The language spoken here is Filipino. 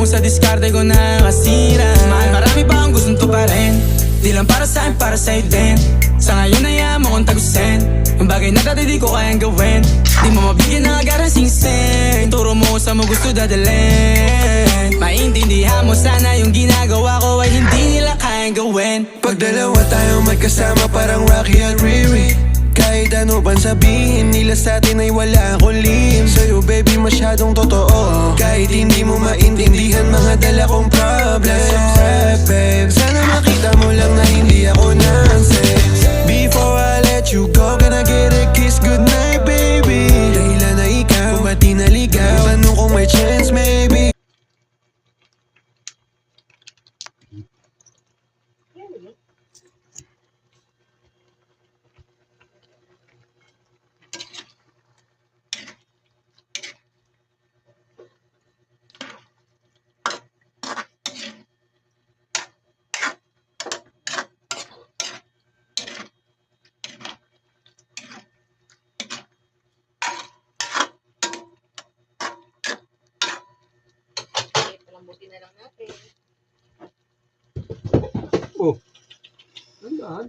mo sa diskarte ko na kasira. Mahal, marami pa ang gustong tuparin. Di lang para sa'kin, para sa'yo din. Sa ngayon ayaw mo kong tagusin yung bagay na dati di ko kayang gawin. Di mo mabigyan ng agarang singsing. Turo mo sa mo gusto dadalhin. Maintindihan mo sana yung ginagawa ko ay hindi nila kayang gawin. Pag dalawa tayong magkasama parang Rocky at Riri. Kahit ano bang sabihin nila sa'tin ay wala akong lihim. Sa'yo baby masyadong totoo. Kahit hindi mo maintindihan mga dala kong problems. Babe, sana makita mo lang na hindi ako nonsense. Before I let you go, can I get a kiss goodnight baby? Dahilan na ikaw, kung ba't di naligaw? Tanong kung may chance maybe. Palambutin na lang natin. Oh, nandaan.